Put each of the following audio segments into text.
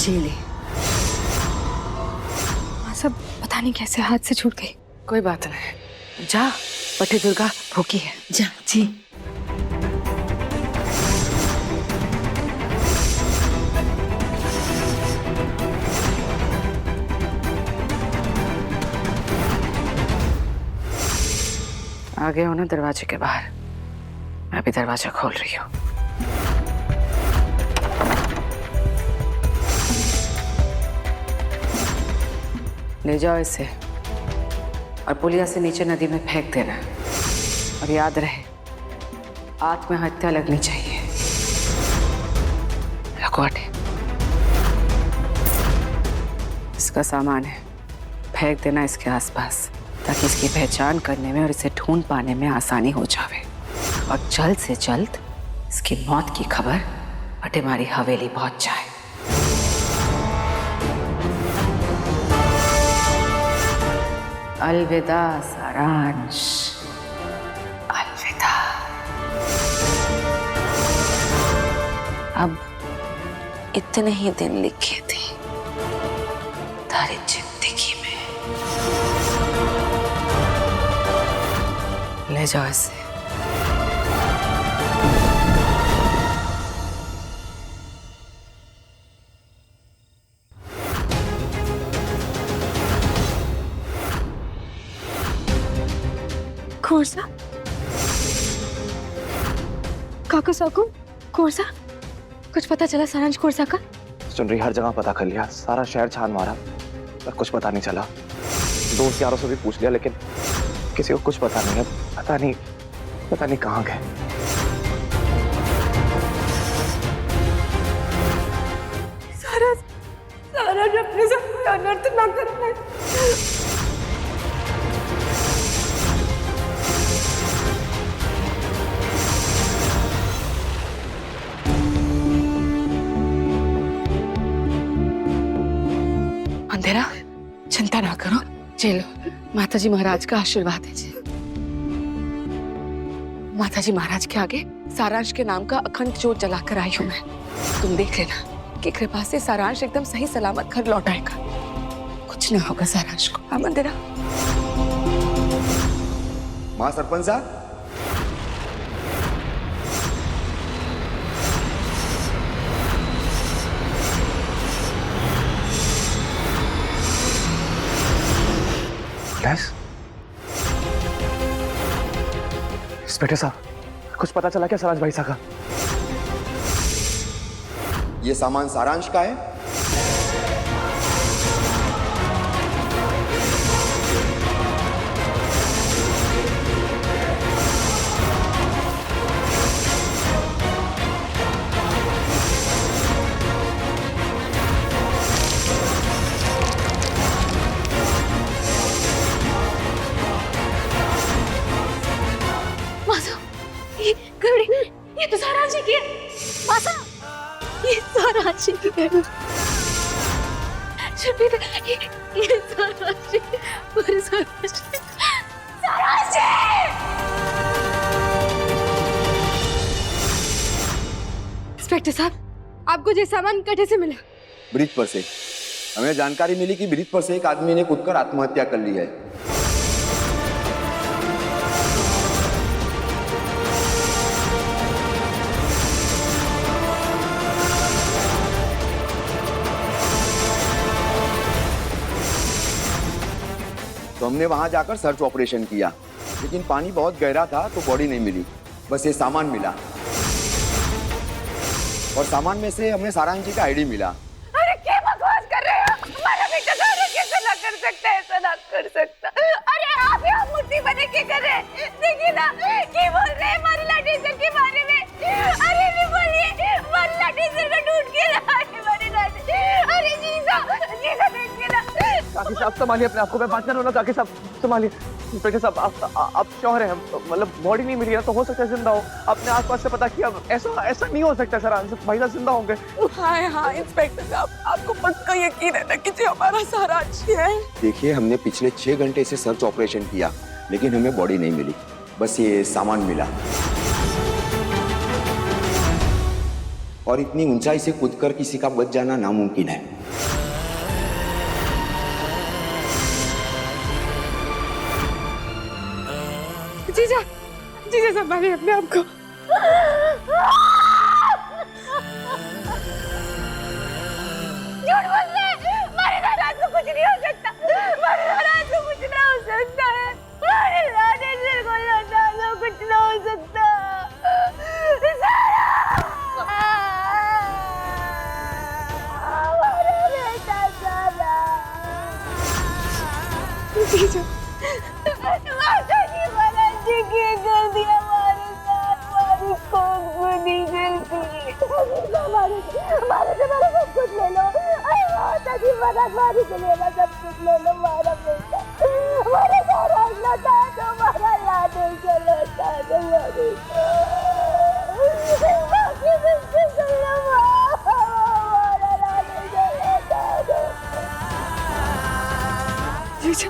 जी ली। माँ सब पता नहीं कैसे हाथ से छूट गई। कोई बात नहीं, जा, बटे दुर्गा भूखी है, जा। जी। आ गए हो ना दरवाजे के बाहर, मैं भी दरवाजा खोल रही हूँ। ले जाओ इसे और पुलिया से नीचे नदी में फेंक देना। और याद रहे, आत्महत्या लगनी चाहिए। लखवाटे, इसका सामान है, फेंक देना इसके आसपास, ताकि इसकी पहचान करने में और इसे ढूंढ पाने में आसानी हो जावे। और जल्द से जल्द इसकी मौत की खबर भटेमारी हवेली पहुंच जाए। अलविदा सारांश, अलविदा। अब इतने ही दिन लिखे थे तारी जिंदगी में। ले जाओ इसे। खोरसा, काका साकू, खोरसा, कुछ पता चला सारांश खोरसा का? सुन रही, हर जगह पता कर लिया, सारा शहर छान मारा, पर कुछ पता नहीं चला। दोस्त यारों से भी पूछ लिया, लेकिन किसी को कुछ पता नहीं है। पता नहीं कहाँ गए। सारांश अपने साथ कोई अनर्थ ना करना। अंधेरा, चिंता ना करो, चलो माताजी महाराज का आशीर्वाद है जी। माताजी महाराज के आगे सारांश के नाम का अखंड जोत जलाकर आई हूं मैं। तुम देख लेना कि कृपा से सारांश एकदम सही सलामत घर लौट आएगा। कुछ ना होगा सारांश को। हाँ मंदिरा। मां सरपंच साहब, इंस्पेक्टर साहब, कुछ पता चला क्या सारांश भाई साहब का? ये सामान सारांश का है? ये तो सारांश की है। मासा, ये सारांश की है। ये सारांश और सारांश। इंस्पेक्टर साहब, आपको ये सामान कहाँ से मिला? ब्रिज पर से हमें जानकारी मिली कि ब्रिज पर से एक आदमी ने कूदकर आत्महत्या कर ली है। तो हमने वहां जाकर सर्च ऑपरेशन किया, लेकिन पानी बहुत गहरा था तो बॉडी नहीं मिली, बस ये सामान मिला। और सामान में से हमें सारांश जी का आईडी मिला। अरे क्या बकवास कर रहे हो? हमारा बेटा सारांश कैसे ना कर सकता है, ऐसा ना कर सकता। अरे आप यहाँ मूर्ति बने के कर रहे हैं? देखिए ना, क्या बोल रहे हैं मारिला टीचर के बारे में? अरे नहीं बोलिए, मारिला टीचर को ढूंढ के लाए मारिला। अरे जीजा देखिए ना। काकी साहब संभालिए अपने आप को, मैं बात कर रहा हूँ ना। काकी साहब संभालिए। इंस्पेक्टर साहब, आप श्योर हैं? मतलब बॉडी नहीं मिली है तो हो सकता है जिंदा हो। अपने आसपास से पता किया, ऐसा नहीं हो सकता सर, भाई साहब जिंदा होंगे। हाँ इंस्पेक्टर साहब, आपको पक्का यकीन है ना कि जो हमारा सारांश है? देखिए, हमने पिछले 6 घंटे से सर्च ऑपरेशन किया, लेकिन हमें बॉडी नहीं मिली, बस ये सामान मिला। और इतनी ऊंचाई से कूदकर किसी का बच जाना नामुमकिन है। जीजा, जीजा संभालिए अपने आप को। झूठ बोल रहे हैं, हमारे नाराज को कुछ नहीं हो सकता, हमारे नाराज को कुछ ना हो सकता है, हमारे नाराज को ना कुछ ना हो सकता। जीजा, माता जी महाराज जी की कर दिया हमारे साथ, हमारी कौन बुरी गलती। हमारे से मेरा सब कुछ ले लो, अरे माता जी महाराज हमारी से लेना सब कुछ ले लो, हमारा बेटा हमारा सारा लौटा दो, हमारा लाडो से लौटा दो, हमारे बाकी मुझसे सुन लो, हमारा लाडो से लौटा दो। जीजा,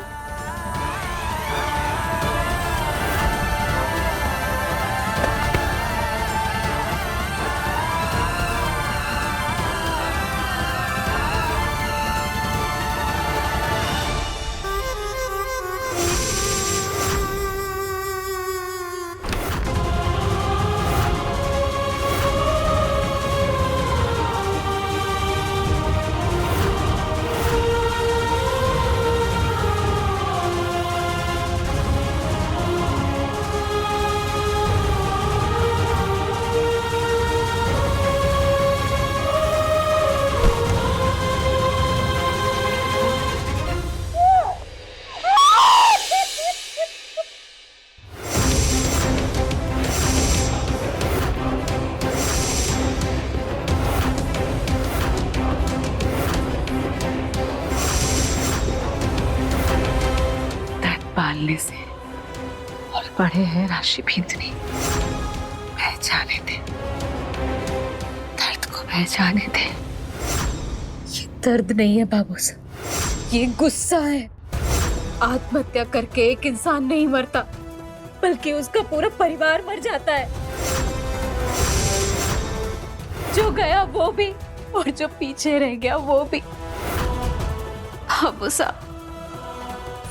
पालने से और बड़े हैं राशि भिंदनी, पहचाने दे, दर्द को पहचाने दे। ये दर्द नहीं है बाबू साहब, ये गुस्सा है। आत्महत्या करके एक इंसान नहीं मरता, बल्कि उसका पूरा परिवार मर जाता है। जो गया वो भी, और जो पीछे रह गया वो भी। बाबू साहब,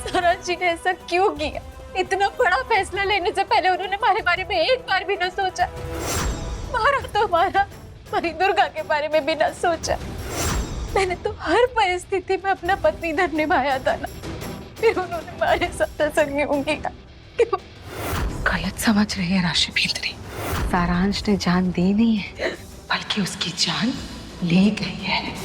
सारांश जी ने ऐसा क्यों किया? इतना बड़ा फैसला लेने से पहले उन्होंने हमारे बारे में एक बार भी न सोचा। मारा तो मारा, मारी दुर्गा के बारे में भी न सोचा। मैंने तो हर परिस्थिति में अपना पति धर्म निभाया था ना, फिर उन्होंने हमारे साथ ऐसा क्यों किया? क्यों? गलत समझ रही है राशि भिंदनी। सारांश ने जान दी नहीं है, बल्कि उसकी जान ले गई है।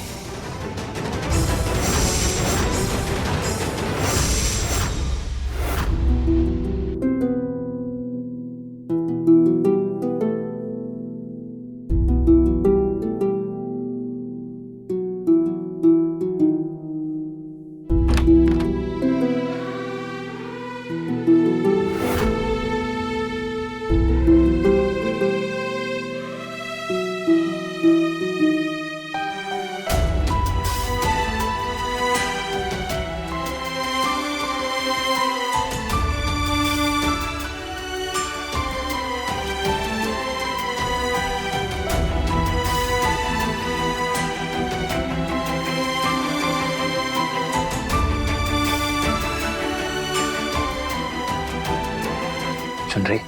सुन रही?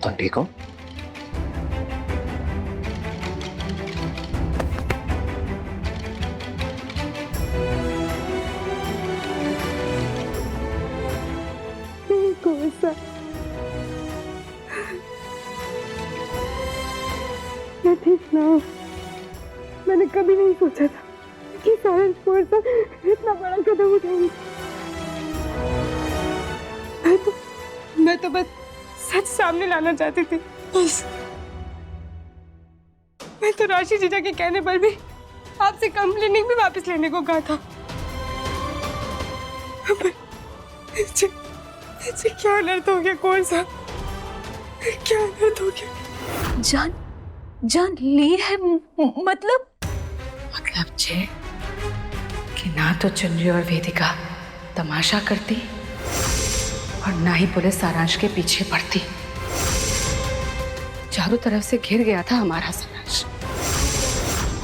तुम ठीक हो? कौन सा? मैं ठीक ना हूँ। मैंने कभी नहीं सोचा था कि सारांश कौन सा इतना बड़ा कदम उठाएंगे। मैं तो बस सच सामने लाना चाहती थी, बस। मैं तो राशि जीजा के कहने पर भी आपसे कंप्लेनिंग भी वापस लेने को कहा था। इसे क्या अनर्थ हो गया? कौन सा क्या अनर्थ हो गया? जान ली है मतलब छे कि ना तो चुनरी और वेदिका तमाशा करती और ना ही पुलिस सारांश के पीछे पड़ती। चारों तरफ से घिर गया था हमारा सारांश,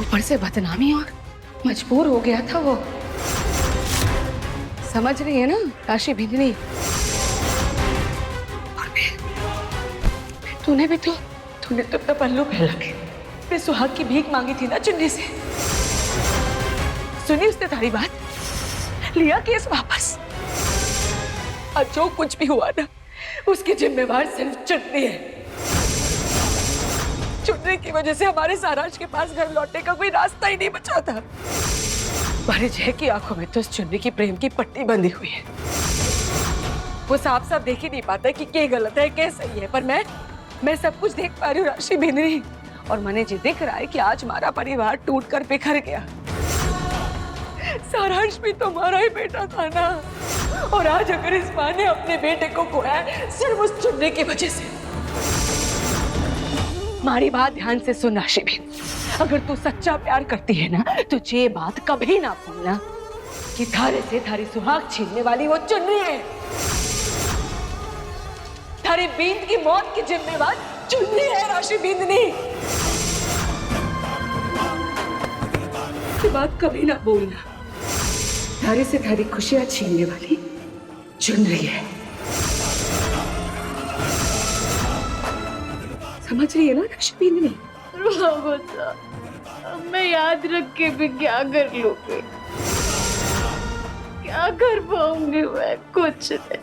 ऊपर से बदनामी और मजबूर हो गया था वो। समझ रही है ना राशि भिंडनी? और तूने तो अपना पल्लू फैला के अपने सुहाग की भीख मांगी थी ना चुन्नी से। सुनी उसने तारी बात, लिया केस वापस। और जो कुछ भी हुआ ना, उसकी जिम्मेवार सिर्फ चुन्नी है। चुन्नी की वजह से हमारे सारांश के पास घर लौटने का कोई रास्ता ही नहीं बचा था। हमारे जय की आंखों में तो उस चुन्नी की प्रेम की पट्टी बंधी हुई है। वो साफ साफ देख ही नहीं पाता कि क्या गलत है क्या सही है, पर मैं सब कुछ देख पा रही हूँ राशि भिंडनी। और मने जी दिख रहा है कि आज हमारा परिवार टूटकर बिखर गया। सारांश भी तुम्हारा ही बेटा था ना, और आज अगर इस माँ ने अपने बेटे को खोया सिर्फ उस चुन्नी की वजह से। हमारी बात ध्यान से सुन राशि भिंड, अगर तू सच्चा प्यार करती है ना तो ये बात कभी ना भूलना कि थारे से थारी सुहाग छीनने वाली वो चुन्नी है। थारी बींद की मौत की जिम्मेवार चुन्नी है राशि भिंडनी। ये बात कभी ना भूलना, थारे से थारी खुशियां छीनने वाली चुन्नी है। समझ रही है ना राशि भिंडनी? मैं याद रख के भी क्या कर लूंगी, क्या कर पाऊंगी मैं? कुछ नहीं।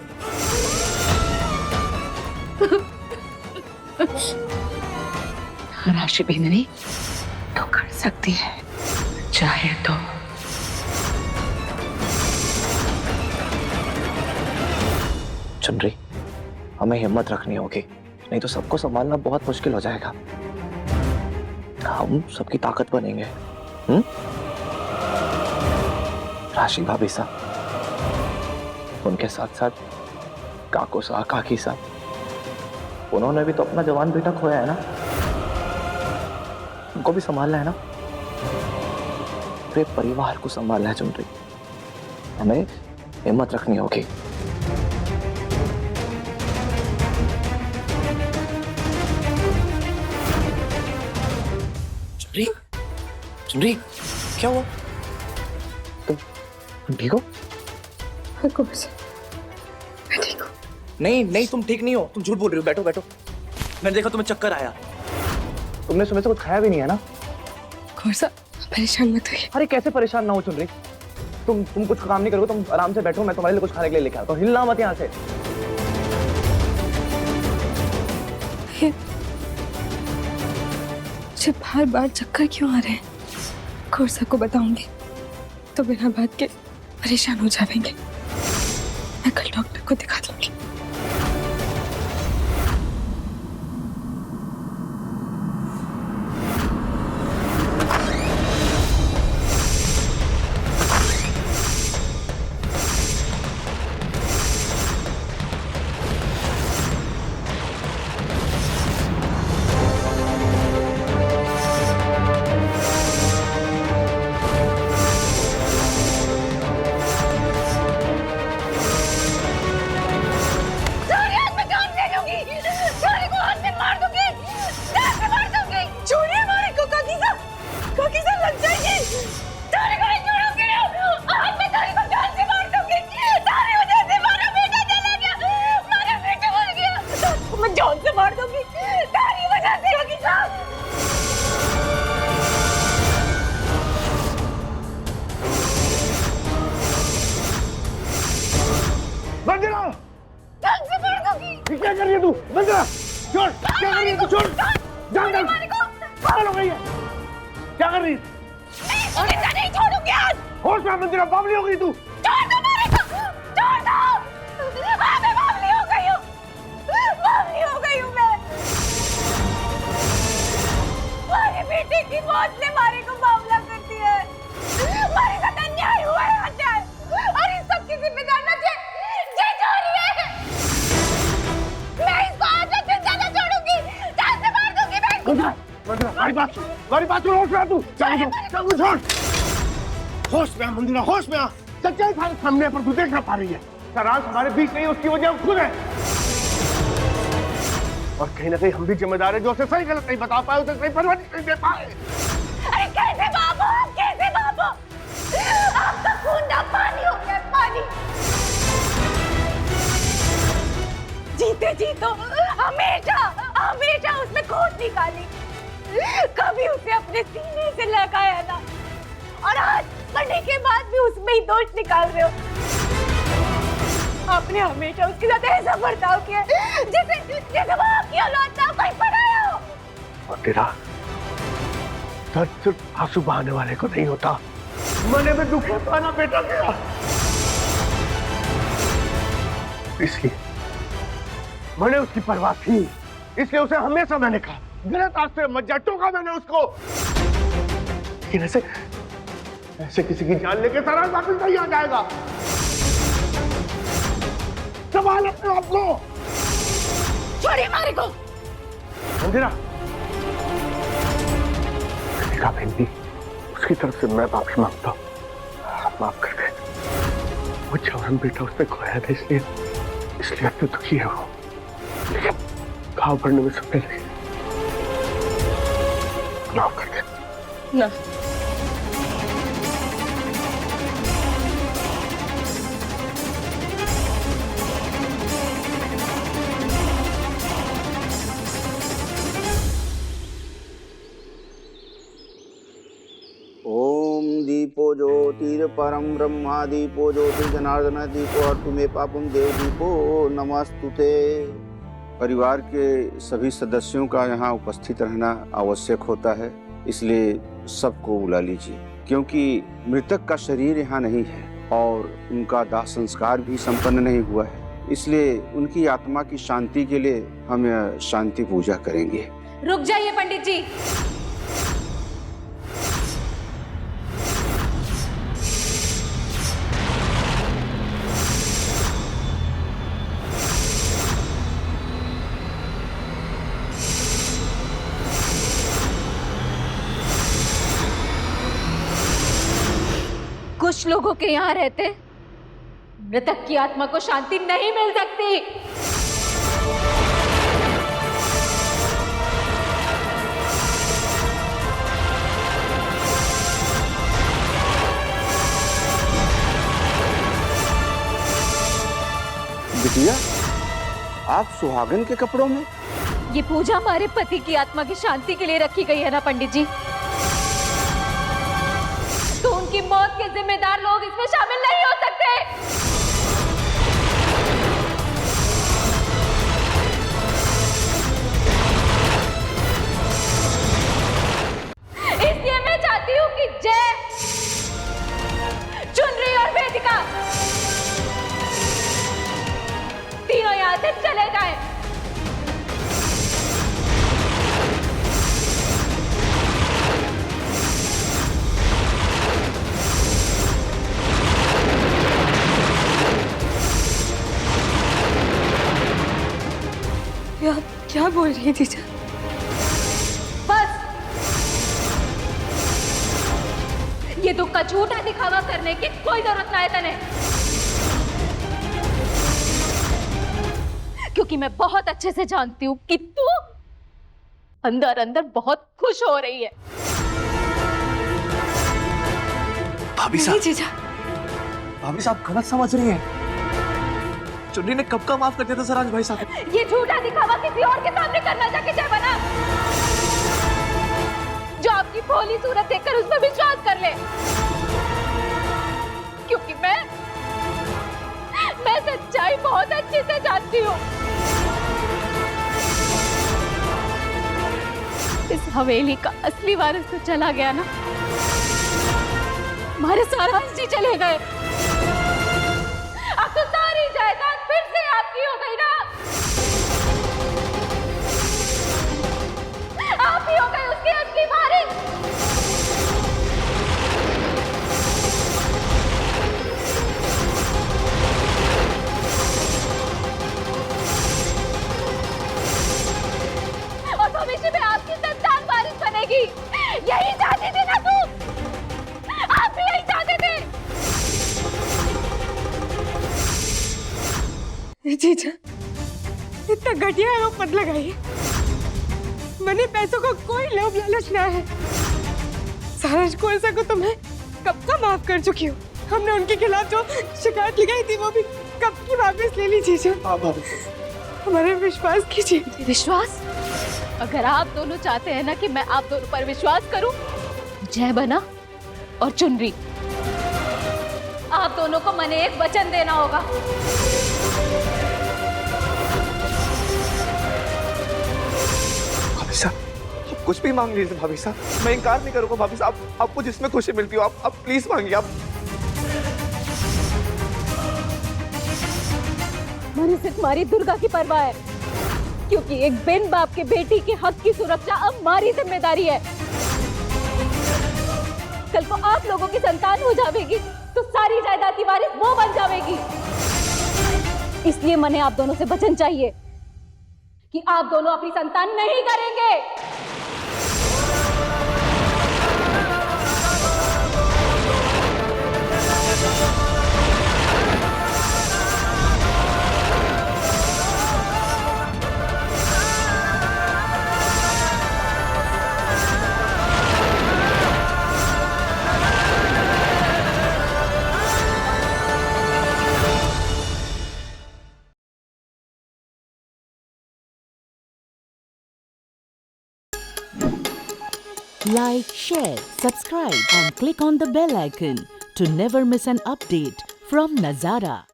राशि भिंडनी तो कर सकती है चाहे तो। चुनरी, हमें हिम्मत रखनी होगी, नहीं तो सबको संभालना बहुत मुश्किल हो जाएगा। हम सबकी ताकत बनेंगे। राशि भाभी साहब, उनके साथ साथ काको साहब, काकी साहब, उन्होंने भी तो अपना जवान बेटा खोया है ना, उनको भी संभालना है ना। पूरे परिवार को संभालना है चुनरी, हमें हिम्मत रखनी होगी। चुनरी, चुनरी, क्या हुआ? तुम ठीक हो? मैं ठीक हूँ। नहीं, तुम ठीक नहीं हो, तुम झूठ बोल रही हो। बैठो बैठो, मैंने देखा तुम्हें चक्कर आया। तुमने सुबह से कुछ खाया भी नहीं है ना? कौन सा? परेशान मत होइए। अरे कैसे परेशान ना हो चुन रही, तुम कुछ काम नहीं करोगे, तुम आराम से बैठो, मैं तुम्हारे लिए कुछ खाने के लिए लेके आता हूँ। हिलना मत यहाँ से। मुझे बार बार चक्कर क्यों आ रहे हैं? कोर्सा को बताऊंगी तो बिना बात के परेशान हो जाएंगे। मैं कल डॉक्टर को दिखा दूंगी। क्या कर रही है तू? बंद कर! छोड़! क्या कर रही है तू? छोड़! जान दे! पागल हो गई है! क्या कर रही है? नहीं छोड़ूंगी आज! होश में बंद कर! बावली हो गई तू! छोड़ दो मेरे को! छोड़ दो! हाँ, मैं बावली हो गई हूँ! बावली हो गई हूँ मैं! हमारे बेटे की मौत ने मारे को बावला कर दिया है! हमारे साथ अन्याय हुआ है अन्याय! और इस सब की जिम्मेदार ना जे चोरी है! मैं इसको आज तक जिंदा न छोड़ूंगी! जान से मार दूंगी मैं इसको! हमारी बात सुन! होश में आ तू! चल छोड़! होश में आ मंदिरा, होश में आ! सच्चाई सामने पर तू देख ना पा रही है। सारांश हमारे बीच नहीं, उसकी वजह खुद है। और कहीं ना कहीं हम भी जिम्मेदार है जो उसे सही गलत नहीं बता पाए, उसे सही परवरिश नहीं दे पाए। अरे कैसे बाबू, कैसे बाबू? आपका खून ना पानी हो गया, पानी। जीते जी तो हमेशा हमेशा उसमें खून निकाली, कभी उसे अपने सीने से लगाया ना, और आज मरने के बाद भी उसमें ही दोष निकाल रहे हो। आपने हमेशा उसके साथ ऐसा बर्ताव किया जैसे जैसे वो आपकी औलाद ना कोई पढ़ाया हो। और तेरा दर्द सिर्फ आंसू बहाने वाले को नहीं होता, मने में दुख होता ना बेटा गया। इसलिए मैंने उसकी परवाह की, इसलिए उसे हमेशा मैंने कहा गलत रास्ते मत जा, टोका मैंने उसको। लेकिन ऐसे किसी की जान लेके सारा वापस नहीं आ जाएगा। संभाल अपने आप को। छोड़िए मारे को। मंदिरा, देखा बहन, उसकी तरफ से मैं माफी मांगता हूँ, माफ कर दे। वो जवान बेटा उसने खोया था, इसलिए अब तो दुखी है वो, लेकिन घाव भरने में समय लगे। माफ कर दे ना। ओम दीपो ज्योतिर परम ब्रह्मा दीपो ज्योति जनार्दन दीपो हर तुम्हें पापम देव दीपो नमस्तुते। परिवार के सभी सदस्यों का यहाँ उपस्थित रहना आवश्यक होता है, इसलिए सबको बुला लीजिए, क्योंकि मृतक का शरीर यहाँ नहीं है और उनका दाह संस्कार भी संपन्न नहीं हुआ है, इसलिए उनकी आत्मा की शांति के लिए हम शांति पूजा करेंगे। रुक जाइए पंडित जी। कुछ लोगों के यहाँ रहते मृतक की आत्मा को शांति नहीं मिल सकती। बिटिया, आप सुहागन के कपड़ों में? ये पूजा हमारे पति की आत्मा की शांति के लिए रखी गई है ना पंडित जी, तो उनकी मौत के जिम्मेदार लोग इसमें शामिल नहीं हो सकते। इसलिए मैं चाहती हूँ कि जय, चुनरी और वेदिका तीनों यहाँ से चले जाएं। आप क्या बोल रही है जीजा? बस ये दुख का झूठा दिखावा करने की कोई जरूरत नहीं तने, क्योंकि मैं बहुत अच्छे से जानती हूँ कि तू अंदर अंदर बहुत खुश हो रही है। भाभी नहीं साहब, जीजा, भाभी साहब गलत समझ रही हैं। चुन्नी ने कब का माफ कर दिया था सराज भाई साहब? ये झूठा दिखावा किसी और के सामने करना जाके जय बना, जो आपकी भोली सूरत देखकर उस पर विश्वास कर ले, क्योंकि मैं सच्चाई बहुत अच्छे से जानती हूँ। इस हवेली का असली वारिस तो चला गया ना, हमारे सारांश जी चले गए, अब तो सारी जायदाद फिर से आपकी हो गई ना, आप ही हो गए उसके असली वारिस। और भविष्य में आपकी संतान वारिस बनेगी, यही चाहती थी ना तू? आप भी यही चाहते थे। जीजा, इतना घटिया आरोप मत लगाइए। मैंने पैसों को कोई लोभ लालच ना है। सारज कोलसा को तो मैं कब का माफ कर चुकी हूँ। हमने उनके खिलाफ जो शिकायत लगाई थी वो भी कब की वापस ले ली जीजू। हमारा विश्वास कीजिए। विश्वास? अगर आप दोनों चाहते हैं ना कि मैं आप दोनों पर विश्वास करूं, जय बना और चुनरी, आप दोनों को मैंने एक वचन देना होगा। भाभी साहब, आप कुछ भी मांग लीजिए भाभी साहब, मैं इनकार नहीं करूंगा भाभी साहब। आपको जिसमें खुशी मिलती हो आप प्लीज मांगिए। आप मुझे सिर्फ हमारी दुर्गा की परवाह है, क्योंकि एक बिन बाप के बेटी के हक की सुरक्षा अब हमारी जिम्मेदारी है। कल को आप लोगों की संतान हो जाएगी तो सारी जायदाद की वारिस वो बन जाएगी। इसलिए मैंने आप दोनों से वचन चाहिए कि आप दोनों अपनी संतान नहीं करेंगे। Like, share, subscribe and click on the bell icon to never miss an update from Nazara.